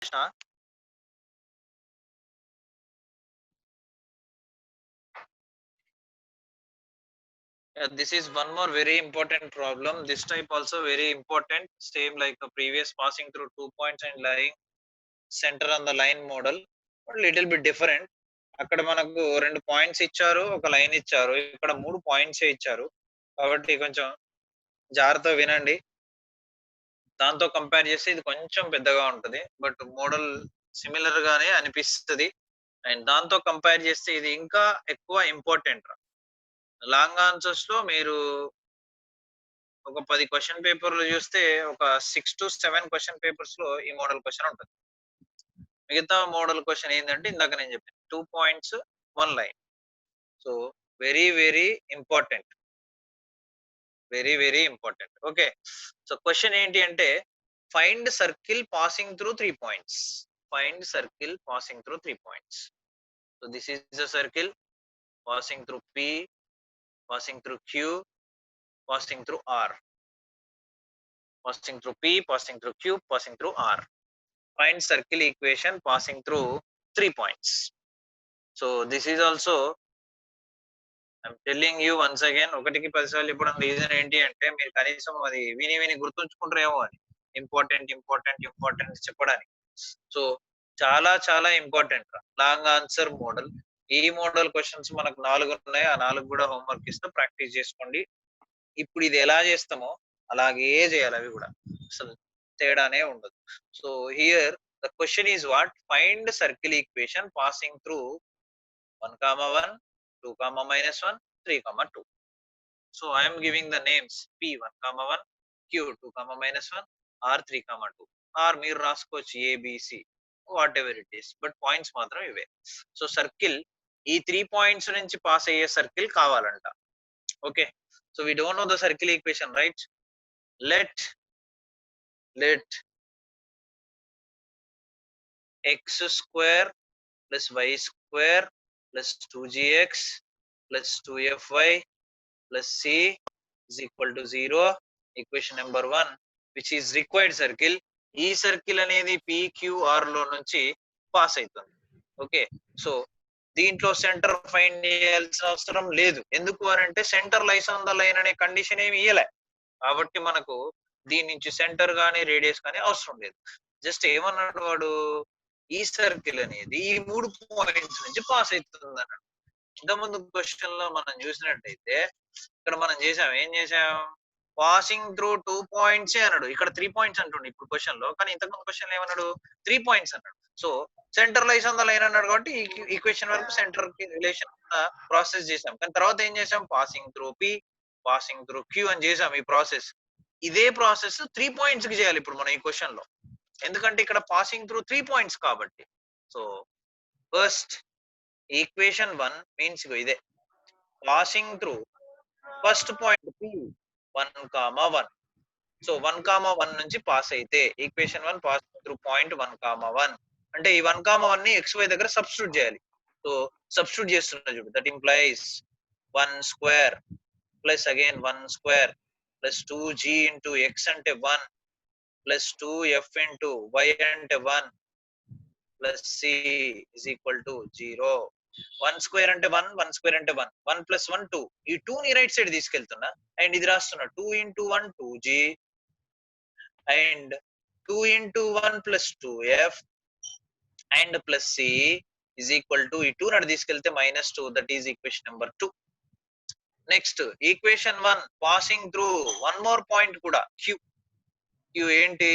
Krishna. This is one more very important problem. This type also very important. Same like the previous, passing through 2 points and lying center on the line model, but little bit different. అక్కడ మనకు 2 points ఇచ్చారు, ఒక line ఇచ్చారు. ఇక్కడ 3 points ఇచ్చారు. కాబట్టి కొంచెం జాగ్రత్తగా వినండి. దాంతో కంపేర్ చేస్తే ఇది కొంచెం పెద్దగా ఉంటది. బట్ మోడల్ సిమిలర్ గానే అనిపిస్తది. అండ్ దాంతో కంపేర్ చేస్తే ఇది ఇంకా ఎక్కువ ఇంపార్టెంట్. లాంగ్ ఆన్సర్స్ లో మీరు ఒక 10 క్వశ్చన్ పేపర్లు చూస్తే ఒక 6 to 7 క్వశ్చన్ పేపర్స్ లో ఈ మోడల్ క్వశ్చన్ ఉంటుంది. మిగతా మోడల్ క్వశ్చన్ ఏంటంటే ఇందాక నేను చెప్పాను 2 points 1 line. So very very important, very very important. Okay, so question ఏంటి అంటే find circle passing through 3 points. Find circle passing through 3 points. So this is a circle passing through P, passing through Q, passing through R, passing through P, passing through Q, passing through R. Find circle equation passing through 3 points. So this is also, I'm telling you once again, ఒకటికి 10 సార్లు ఇప్పుడు reason ఏంటి అంటే మీరు కనీసం అది విని విని గుర్తుంచుకుంటారేమో అని. ఇంపార్టెంట్ ఇంపార్టెంట్ ఇంపార్టెంట్ చెప్పడానికి. సో చాలా చాలా ఇంపార్టెంట్ లాంగ్ ఆన్సర్ మోడల్. ఈ మోడల్ క్వశ్చన్స్ మనకు 4 ఉన్నాయి. ఆ 4 కూడా హోంవర్క్ ఇస్తూ ప్రాక్టీస్ చేసుకోండి. ఇప్పుడు ఇది ఎలా చేస్తామో అలాగే చేయాలి, అవి కూడా అసలు తేడానే ఉండదు. So here the question is what? Find circle equation passing through 1, 1, 2, -1, 3, 2. So I'm giving the names P1, 1, Q2, -1, R3, 2. Or మీరు రాసుకోవచ్చు ABC, whatever it is, but points మాత్రం ఇవే. సో సర్కిల్ ఈ 3 పాయింట్స్ నుంచి పాస్ అయ్యే circle కావాలంట. Okay, so we don't know the circle equation, right? Let x square plus y square plus 2gx plus 2fy plus c is equal to 0. Equation number 1, which is required circle. ఈ circle అనేది PQR లో నుంచి pass అవుతుంది. Okay, so దీంట్లో centre find చేయాల్సిన అవసరం లేదు. ఎందుకు అంటే centre lies on the line అనే కండిషన్ ఏమి ఇయ్యలే. కాబట్టి మనకు దీని నుంచి సెంటర్ గానీ రేడియస్ కానీ అవసరం లేదు. జస్ట్ ఏమన్నాడు వాడు, ఈ సర్కిల్ అనేది ఈ 3 పాయింట్స్ నుంచి పాస్ అవుతుంది అన్నాడు. ఇంతకుముందు క్వశ్చన్ లో మనం చూసినట్టయితే ఇక్కడ మనం చేసాం, ఏం చేసాం? పాసింగ్ త్రూ 2 పాయింట్స్ అన్నాడు. ఇక్కడ 3 పాయింట్స్ అంటుండే ఇప్పుడు క్వశ్చన్ లో, కానీ ఇంతకుముందు క్వశ్చన్ ఏమన్నాడు? 3 పాయింట్స్ అన్నాడు. So centre lies on the line అన్నాడు కాబట్టి ఈ ఈక్వేషన్ వరకు సెంటర్ కి రిలేషన్ ప్రాసెస్ చేసాం. కానీ తర్వాత ఏం చేసాం? Passing through P, passing through Q అని చేసాం. ఈ ప్రాసెస్, ఇదే ప్రాసెస్ 3 పాయింట్స్ కి చేయాలి ఇప్పుడు మనం ఈ క్వశ్చన్ లో, ఎందుకంటే ఇక్కడ పాసింగ్ త్రూ 3 పాయింట్స్ కాబట్టి. సో ఫస్ట్ ఈక్వేషన్ 1 మీన్స్ ఇదే passing through first point P 1, 1. So 1, 1 నుంచి పాస్ అయితే ఈక్వేషన్ 1 పాసింగ్ త్రూ పాయింట్ 1, 1 అంటే ఈ 1, 1 ని XY దగ్గర సబ్స్టిట్యూట్ చేయాలి. సో సబ్స్టిట్యూట్ చేస్తున్నా చూడు, that implies 1 square plus again 1 square plus 2g into x అంటే 1 ప్లస్ 2f ఇంటూ y అంటే 1 plus c is equal to 0. 1 square అంటే 1, 1 స్క్వేర్ అంటే 1, 1 ప్లస్ 1 2. ఈ 2 ని రైట్ సైడ్ తీసుకెళ్తున్నా అండ్ ఇది రాస్తున్నా 2 into 1 2g and 2 into 1 plus 2f and plus c is equal to ఈ 2 నాడు తీసుకెళ్తే -2, that is equation number 2. Next equation 1 passing through one more point కూడా Q. Q ఏంటి?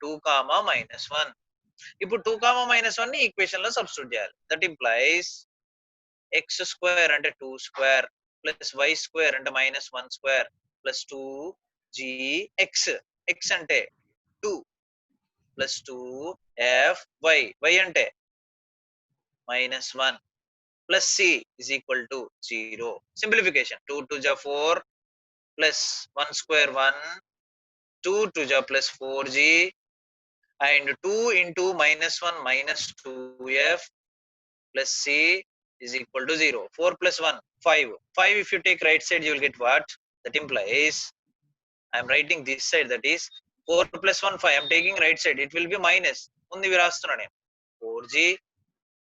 2, -1. ఇప్పుడు 2, -1 ని ఈక్వేషన్ లో సబ్స్టిట్యూట్ చేయాలి. దట్ ఇంప్లైస్ x స్క్వేర్ అంటే 2 స్క్వేర్ ప్లస్ y స్క్వేర్ అంటే -1 స్క్వేర్ ప్లస్ 2gx, x అంటే 2 ప్లస్ 2fy, y అంటే -1 plus c is equal to 0. Simplification 2 2 జా 4 ప్లస్ 1 స్క్వేర్ 1, 2 2 జా plus 4g and 2 into -1 -2f plus c is equal to 0. 4 plus 1 5. 5 if you take right side you will get what? That implies I am writing this side, that is 4 plus 1 5. I am taking right side, it will be minus. ముందువి రాస్తున్నా నేను. 4g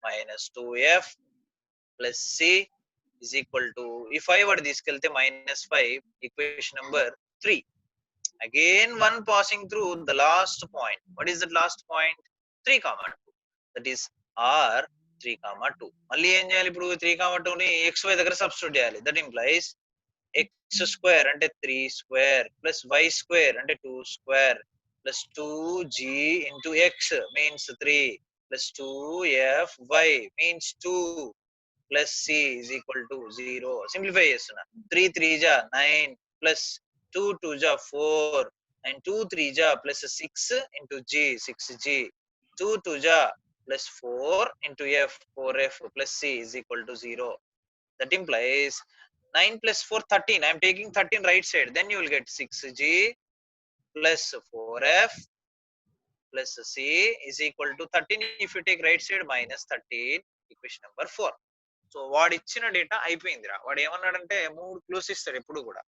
minus 2f plus c is equal to ఈ 5 వాడు తీసుకెళ్తే -5 equation number 3. Again one passing through the last point. What is the last point? 3, 2. That is r 3, 2. మళ్ళీ ఏం చేయాలి ఇప్పుడు 3, 2 ని xy దగ్గర సబ్స్టిట్యూట్ చేయాలి. దట్ ఇంప్లైస్ x square అంటే 3 square plus y square అంటే 2 square plus 2g into x means 3 plus 2fy means 2 plus c is equal to 0. Simplify చేస్తున్నా. 3 3 ja 9 plus 2 2 ja 4 and 2 3 ja plus 6 into g 6g 2 2 ja plus 4 into f 4f plus c is equal to 0. That implies 9 plus 4 13. I am taking 13 right side, then you will get 6g plus 4f plus c is equal to 13. If you take right side minus 13, equation number 4. So వాడు ఇచ్చిన data అయిపోయిందిరా. వాడు ఏమన్నాడంటే 3 clues ఇస్తాడు ఎప్పుడు కూడా,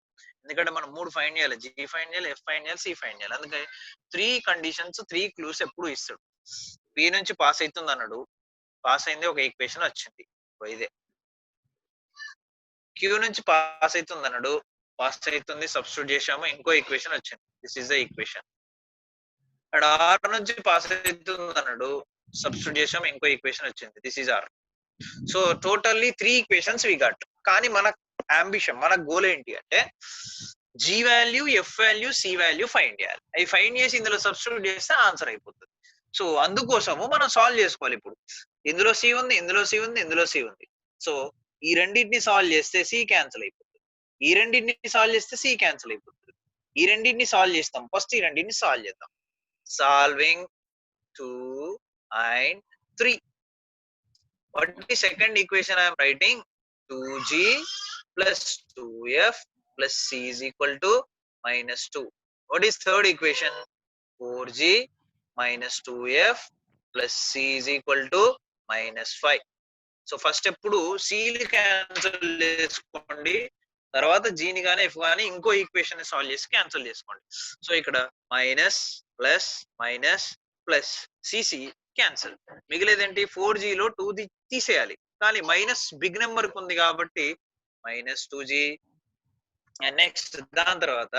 ఎందుకంటే మనం 3 ఫైండ్ చేయాలి. జీ ఫైండ్ చేయాలి, ఎఫ్ ఫైండ్ చేయాలి, సి ఫైండ్ చేయాలి. అందుకే 3 కండిషన్స్ 3 క్లూస్ ఎప్పుడు ఇస్తాడు. పి నుంచి పాస్ అవుతుంది అన్నాడు, పాస్ అయింది, ఒక ఈక్వేషన్ వచ్చింది, ఇదే. క్యూ నుంచి పాస్ అవుతుంది అన్నాడు, పాస్ అవుతుంది, సబ్స్టిట్యూట్ చేసాము, ఇంకో ఈక్వేషన్ వచ్చింది. This is the equation. అక్కడ ఆర్ నుంచి పాస్ అవుతుంది అన్నాడు, సబ్స్టిట్యూట్ చేసాము, ఇంకో ఈక్వేషన్ వచ్చింది. This is R. So totally 3 equations we got. కానీ మన అంబిషన్, మన గోల్ ఏంటి అంటే G value, F value, C value find చేయాలి. అవి ఫైండ్ చేసి ఇందులో సబ్స్టిట్యూట్ చేస్తే ఆన్సర్ అయిపోతుంది. సో అందుకోసము మనం సాల్వ్ చేసుకోవాలి. ఇప్పుడు ఇందులో సి ఉంది, ఇందులో సి ఉంది, ఇందులో సి ఉంది. సో ఈ రెండింటిని సాల్వ్ చేస్తే సి క్యాన్సిల్ అయిపోతుంది, ఈ రెండింటిని సాల్వ్ చేస్తే సి క్యాన్సిల్ అయిపోతుంది. ఈ రెండింటిని సాల్వ్ చేస్తాం. ఫస్ట్ ఈ రెండింటిని సాల్వ్ చేద్దాం. Solving 2 and 3. What is the second equation I am writing? 2g plus 2f plus c is equal to -2. What is third equation? 4g minus 2f plus c is equal to -5. So first ఎప్పుడు సిని cancel చేసుకోండి, తర్వాత జీని కానీ F కానీ ఇంకో equation solve చేసి cancel చేసుకోండి. So ఇక్కడ minus plus minus plus CC cancel. మిగిలేదేంటి? 4g లో 2 తీసేయాలి, కానీ మైనస్ బిగ్ నెంబర్ ఉంది కాబట్టి -2g. అండ్ నెక్స్ట్ దాని తర్వాత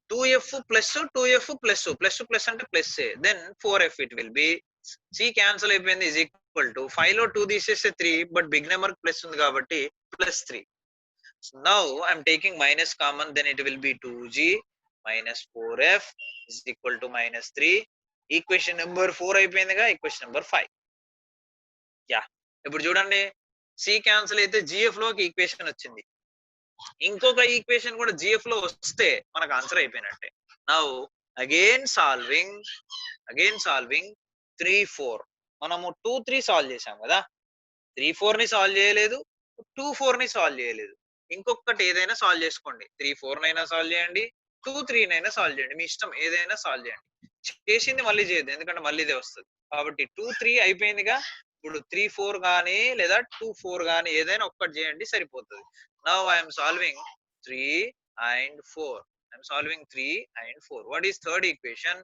2f plus 2f plus plus plus అంటే plus, then 4f it will be. C cancel అయిపోయింది, ఈజ్ ఈక్వల్ టు 5 లో 2 తీసేస్తే 3, బట్ బిగ్ నెంబర్ ప్లస్ ఉంది కాబట్టి +3. Now I'm taking minus common, then it will be 2g minus 4f is equal to -3. Equation number 4 అయిపోయిందిగా, equation number 5. Yeah, ఇప్పుడు చూడండి, C cancel అయితే GF లోకి ఈక్వేషన్ వచ్చింది, ఇంకొక ఈక్వేషన్ కూడా జిఎఫ్ లో వస్తే మనకు ఆన్సర్ అయిపోయినట్టే. Now again solving 3 4. మనము 2 3 సాల్వ్ చేసాం కదా, 3 4 ని సాల్వ్ చేయలేదు, 2 4 ని సాల్వ్ చేయలేదు. ఇంకొకటి ఏదైనా సాల్వ్ చేసుకోండి. 3 4 నైనా సాల్వ్ చేయండి, 2 3 నైనా సాల్వ్ చేయండి, మీ ఇష్టం, ఏదైనా సాల్వ్ చేయండి. చేసింది మళ్ళీ చేయదు, ఎందుకంటే మళ్ళీ ఇదే వస్తుంది కాబట్టి. 2 3 అయిపోయిందిగా, ఇప్పుడు 3 4 కానీ లేదా 2 4 కానీ ఏదైనా ఒక్కటి చేయండి, సరిపోతుంది. Now I'm solving 3 and 4. I'm solving 3 and 4. What is third equation?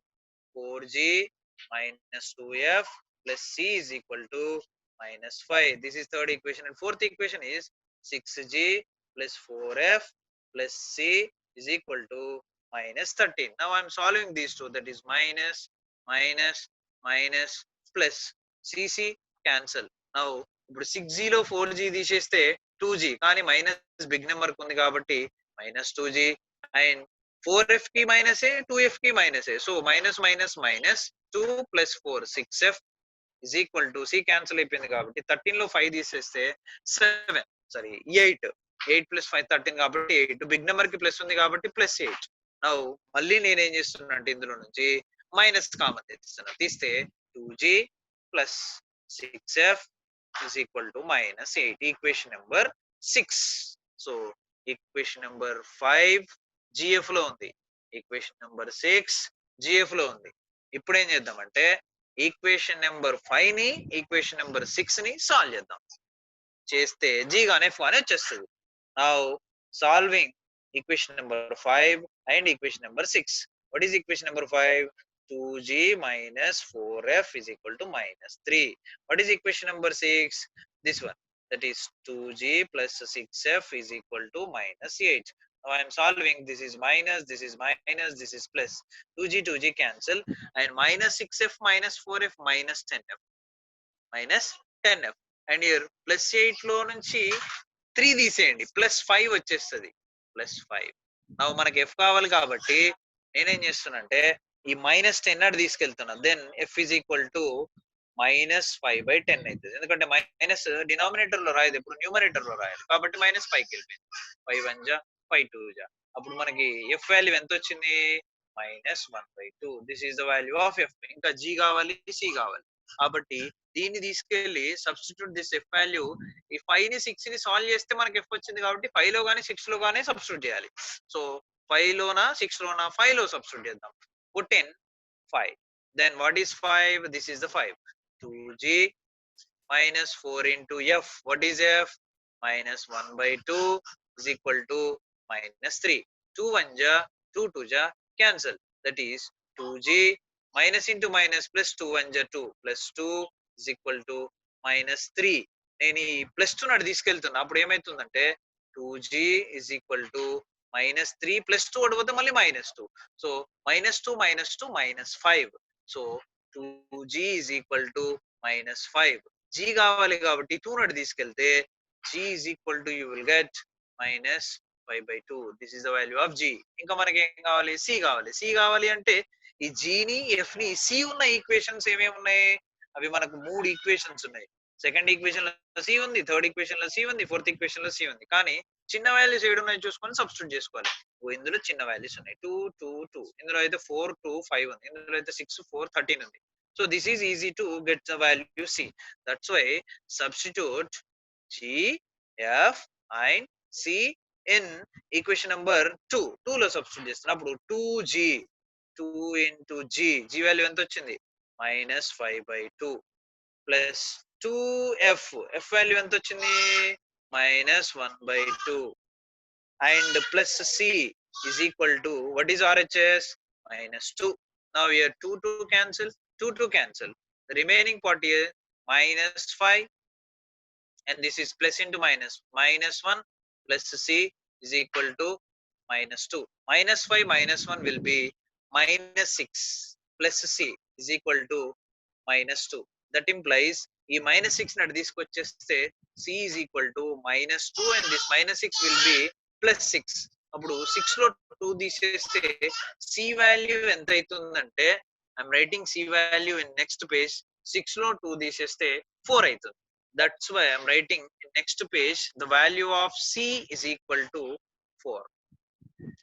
4g minus 2f plus c is equal to -5. This is third equation. And fourth equation is 6g plus 4f plus c is equal to -13. Now I am solving these two, that is minus minus minus plus cc cancel. Now ఇప్పుడు 6g లో 4g తీసేస్తే 2g, కానీ minus big number ఉంది కాబట్టి -2g, and 4f కి minus, 2f కి minus. So minus minus minus 2 plus 4 6f is equal to, c cancel అయిపోయింది కాబట్టి 13 లో 5 తీసేస్తే 7, సారీ 8 plus 5 13 కాబట్టి 8. బిగ్ నెంబర్ కి ప్లస్ ఉంది కాబట్టి +8. నౌ మళ్ళీ నేనేం చేస్తున్నా అంటే ఇందులో నుంచి మైనస్ కామన్ తీస్తే 2g plus 6f is equal to -8. Equation number 6. So equation number 5 GF లో ఉంది, ఈక్వేషన్ నెంబర్ 6 జిఎఫ్ లో ఉంది. ఇప్పుడు ఏం చేద్దామంటే ఈక్వేషన్ నెంబర్ 5 ని, ఈక్వేషన్ నెంబర్ 6 ని సాల్వ్ చేద్దాం. చేస్తే జీ గానే ఎఫ్ గానే వచ్చేస్తుంది. Now solving equation number 5 and equation number 6. What is equation number 5? 2g minus 4f is equal to minus 3. What is equation number 6? This one. That is 2g plus 6f is equal to minus 8. Now I am solving. This is minus, this is minus, this is plus. 2g cancel, and minus 6f minus 4f minus 10f. Minus 10f. And here plus 8 లో నుంచి 3 తీసేయండి, plus 5 వచ్చేస్తుంది. Plus 5. నా మనకి F కావాలి కాబట్టి నేనేం చేస్తున్నానంటే ఈ మైనస్ 10 అటు తీసుకెళ్తున్నా. Then F is equal to -5/10 అవుతుంది. ఎందుకంటే మైనస్ డినామినేటర్ లో రాయదు, ఇప్పుడు న్యూమరేటర్ లో రాయాలి కాబట్టి -5కి వెళ్ళిపోయింది. 5 1 జా 5 2 జా. అప్పుడు మనకి ఎఫ్ వాల్యూ ఎంత వచ్చింది? -1/2. This is the value of F. ఇంకా జీ కావాలి, సి కావాలి కాబట్టి దీన్ని తీసుకెళ్లి సబ్స్టిట్యూట్ దిస్ ఎఫ్ వాల్యూ. ఈ 5 ని 6 ని సాల్వ్ చేస్తే మనకి ఎఫ్ వచ్చింది కాబట్టి 5 లో గానీ 6 లో గానీ సబ్స్టిట్యూట్ చేయాలి. సో 5 లోనా 6 లోనా 5 లో సబ్స్టిట్యూట్ చేద్దాం. put in 5. Then what is 5? This is the 5. 2g minus 4 into f. What is f? -1/2 is equal to -3. 2 1 ja 2 2 ja cancel. That is 2g minus into minus plus 2 1 ja 2 plus 2 is equal to -3. నేను ఈ +2 నాటి తీసుకెళ్తున్నా. అప్పుడు ఏమైతుందంటే 2g is equal to -3 plus 2 అడిగితే మళ్ళీ -2. So -2 -2 -5. So 2g is equal to -5. g కావాలి కాబట్టి 2 నాటి తీసుకెళ్తే g is equal to you will get -5/2. This is the value of g. ఇంకా మనకి ఏం కావాలి? c కావాలి. c కావాలి అంటే ఈ g ని f ని c ఉన్న ఈక్వేషన్స్ ఏమేమి ఉన్నాయి? అవి మనకు 3 ఈక్వేషన్స్ ఉన్నాయి. సెకండ్ ఈక్వేషన్ లో సి ఉంది, థర్డ్ ఈక్వేషన్ లో సి ఉంది, ఫోర్త్ ఈక్వేషన్ లో సి ఉంది. కానీ చిన్న వాల్యూస్ ఏడు ఉన్నాయి చూసుకొని సబ్స్టిట్యూట్ చేసుకోవాలి. ఇందులో చిన్న వాల్యూస్ ఉన్నాయి 2 2 2. ఇందులో అయితే 4 2 5 ఉంది. ఇందులో అయితే 6 4 13 ఉంది. So this is easy to get the value C. That's why substitute g f and c in equation number 2. 2 లో సబ్స్టిట్యూట్ చేస్తున్నప్పుడు 2g 2 into g వాల్యూ ఎంత వచ్చింది? -5/2 ప్లస్ 2f. f వాల్యూ ఎంత వచ్చింది? -1/2 and plus c is equal to what is RHS? -2. Now here 2 2 cancel, 2 2 cancel. The remaining part here -5 and this is plus into minus. -1 plus c is equal to -2. -5 -1 will be -6 plus c is equal to -2. That implies ఈ -6 ని అటు తీసుకొచ్చేస్తే c is equal to -2 and this -6 will be +6. అప్పుడు 6 లో 2 తీసేస్తే c value ఎంత అవుతుందంటే I'm writing c value in next page. 6 లో 2 తీసేస్తే 4 అవుతుంది. That's why I'm writing in next page the value of c is equal to 4.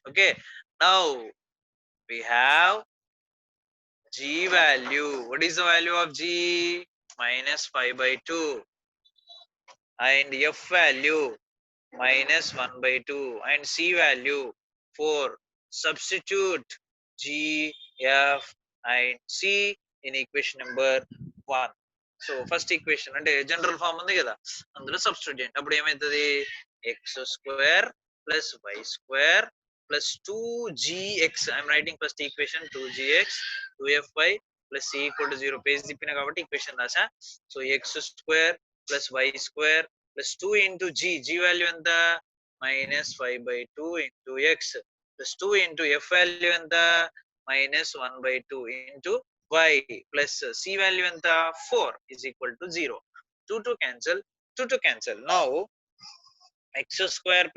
Okay, now we have g value. What is the value of g? -5/2 and f value -1/2 and c value 4. Substitute g f and c in equation number 1. So first equation అంటే general form ఉంది కదా, అందులో substitute చేయండి. అప్పుడు ఏమవుతుంది? x² + y² + 2gx. I'm writing first equation 2gx 2fy + c = 0. Page తిప్పిన కాబట్టి equation రాసా. So x² + y² + 2 into g value ఎంత? -5/2 into x + 2 into f value ఎంత? -1/2 into y plus c value ఎంత? 4 is equal to 0. 2 2 cancel, 2 2 cancel. Now x²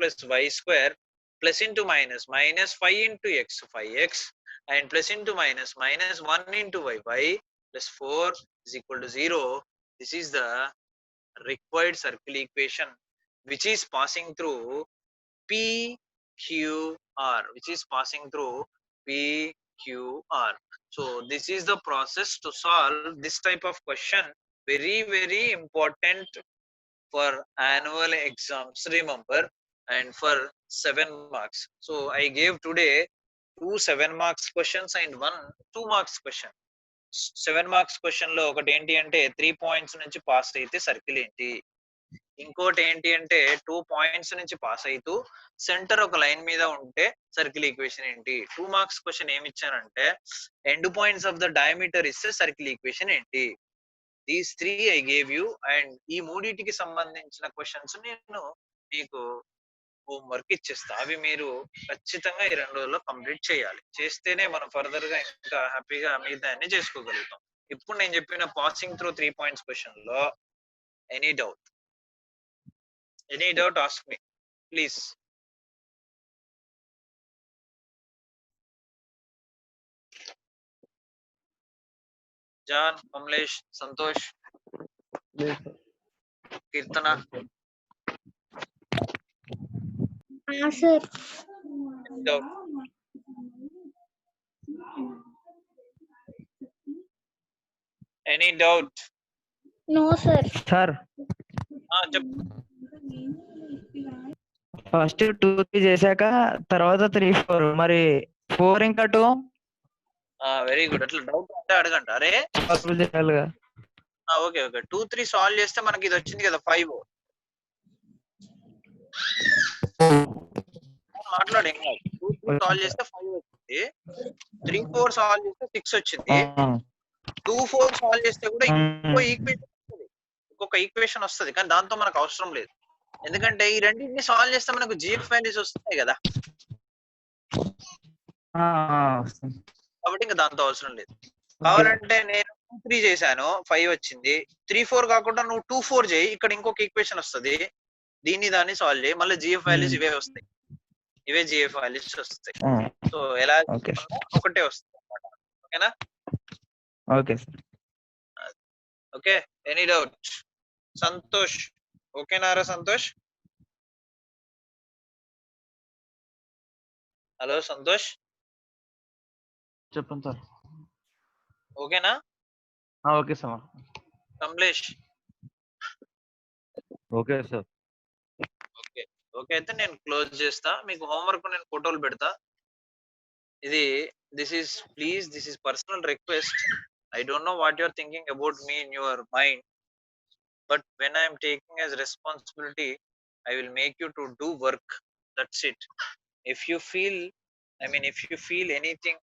+ y² plus into minus -5 into x 5x and plus into minus -1 into y plus 4 is equal to 0. This is the required circle equation which is passing through PQR, which is passing through PQR. So this is the process to solve this type of question. Very very important for annual exams, remember, and for 7 marks. So I gave today 2 7 marks questions and 1 2 marks question. 7 marks question లో ఒకటి ఏంటి అంటే 3 points నుంచి pass అయితే circle ఏంటి, ఇంకోటి ఏంటి అంటే 2 పాయింట్స్ నుంచి పాస్ అయితూ సెంటర్ ఒక లైన్ మీద ఉంటే సర్కిల్ ఈక్వేషన్ ఏంటి? 2 మార్క్స్ క్వశ్చన్ ఏమి ఇచ్చానంటే end points of the diameter ఇస్తే సర్కిల్ ఈక్వేషన్ ఏంటి? These 3 I gave you and ఈ మూడిటికి సంబంధించిన క్వశ్చన్స్ నేను మీకు హోంవర్క్ ఇచ్చేస్తా. అవి మీరు ఖచ్చితంగా ఈ 2 రోజుల్లో కంప్లీట్ చేయాలి. చేస్తేనే మనం ఫర్దర్ గా ఇంకా హ్యాపీగా మిగతాయన్ని చేసుకోగలుగుతాం. ఇప్పుడు నేను చెప్పిన పాసింగ్ త్రూ 3 పాయింట్స్ క్వశ్చన్ లో any doubt? Any doubt ask me please. John, Kamlesh, Santosh, Keerthana, sir. any doubt? Any doubt? No, sir. Sir చెప్పు. ఫస్ట్ 2 3 చేశాక తర్వాత 3 4 మరి 4 ఇంకా 2 వెరీ గుడ్. అట్లా డౌట్ ఉంటే అడగండి. అరే సాల్వ్ చేయాలిగా. ఓకే ఓకే 2 3 సాల్వ్ చేస్తే మనకి ఇది వచ్చింది కదా 5. మాట్లాడు ఏం కాదు. 2 3 సాల్వ్ చేస్తే 5 వచ్చింది. 3 4 సాల్వ్ చేస్తే 6 వచ్చింది. 2 4 సాల్వ్ చేస్తే కూడా ఇంకొక ఈక్వేషన్ వస్తుంది కానీ దాంతో మనకు అవసరం లేదు. ఎందుకంటే ఈ రెండింటిని సాల్వ్ చేస్తే మనకు జిఎఫ్ వాల్యూస్ వస్తాయి కదా, కాబట్టి ఇంకా దాంతో అవసరం లేదు. కావాలంటే నేను 2 3 చేశాను 5 వచ్చింది. 3 4 కాకుండా నువ్వు 2 4 చేయి, ఇక్కడ ఇంకొక ఈక్వేషన్ వస్తుంది, దీన్ని దాన్ని సాల్వ్ చేయి, మళ్ళీ జిఎఫ్ వాల్యూస్ ఇవే వస్తాయి, ఇవే జిఎఫ్ వాల్యూస్ వస్తాయి. సో ఎలా ఒకటే వస్తుంది అన్నమాట. ఓకేనా? Okay sir. Okay, any doubt? Santosh ఓకేనారా? సంతోష్, హలో సంతోష్, చెప్పండి సార్. ఓకేనా? Okay sir. Kamlesh okay sir. Okay okay అయితే నేను క్లోజ్ చేస్తా. మీకు హోంవర్క్ నేను ఫోటోలు పెడతా. ఇది this is personal request. I don't know what you're thinking about me in your mind, but when I am taking as responsibility, I will make you to do work. That's it. If you feel, if you feel anything,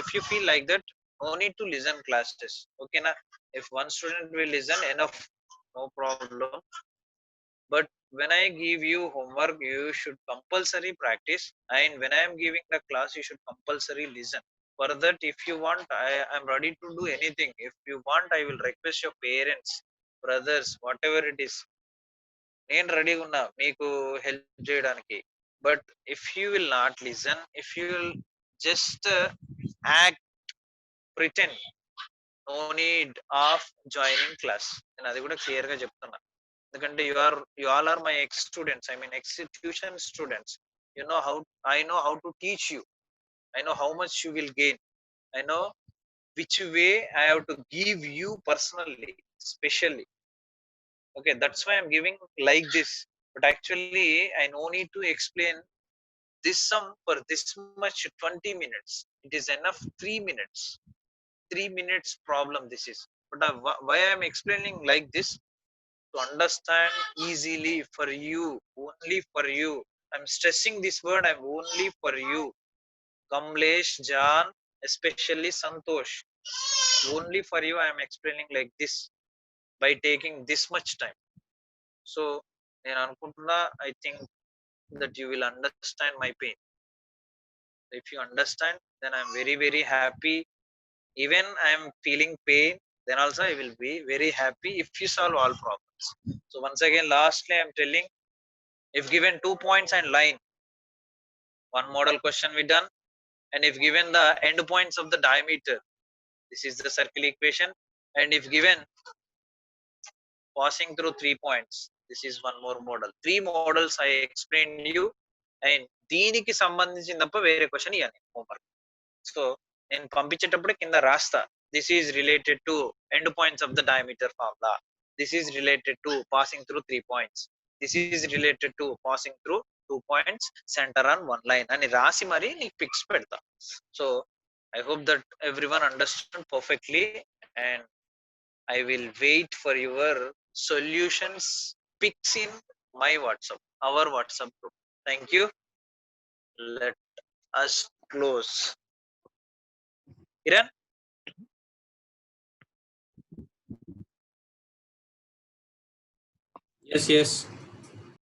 if you feel like that, no need to listen classes. Okay na? If one student will listen, enough, no problem. But when I give you homework, you should compulsory practice, and when I am giving the class, you should compulsory listen. For that, if you want, I am ready to do anything. If you want, I will request your parents, brothers, whatever it is. నేను రెడీగా ఉన్నా మీకు help చేయడానికి. But if you will not listen, if you will just act, pretend, no need of joining class. నేను అది కూడా clear గా చెప్తున్నా. ఎందుకంటే you all are my ex students, ex tuition students. I know how to teach you. I know how much you will gain. I know which way I have to give you personally, specially. Okay, that's why I'm giving like this. But actually I no need to explain this sum for this much 20 minutes. It is enough 3 minutes. 3 minutes problem this is. But why I'm explaining like this? To understand easily for you, only for you. I'm stressing this word, I'm only for you. Kamlesh, Jan, especially Santosh, only for you I am explaining like this by taking this much time. So నేను అనుకుంటున్నా, I think that you will understand my pain. If you understand, then I'm very very happy. Even I'm feeling pain, then also I will be very happy if you solve all problems. So once again, lastly I'm telling, if given 2 points and line, one model question we done, and if given the end points of the diameter, this is the circle equation, and if given passing through 3 points, this is one more model. 3 models I explained you, and దీనికి సంబంధించిన తప్ప వేరే question ఇవ్వాలి homework. So నేను పంపించేటప్పుడు కింద రాస్తా, this is related to end points of the diameter formula, this is related to passing through 3 points, this is related to passing through 2 points centre on 1 line అని రాసి మరి నీకు పిక్స్ పెడతా. So I hope that every one understand perfectly, and I will wait for your solutions pics in my WhatsApp, our WhatsApp group. Thank you. Let us close. Kiran? Yes, yes.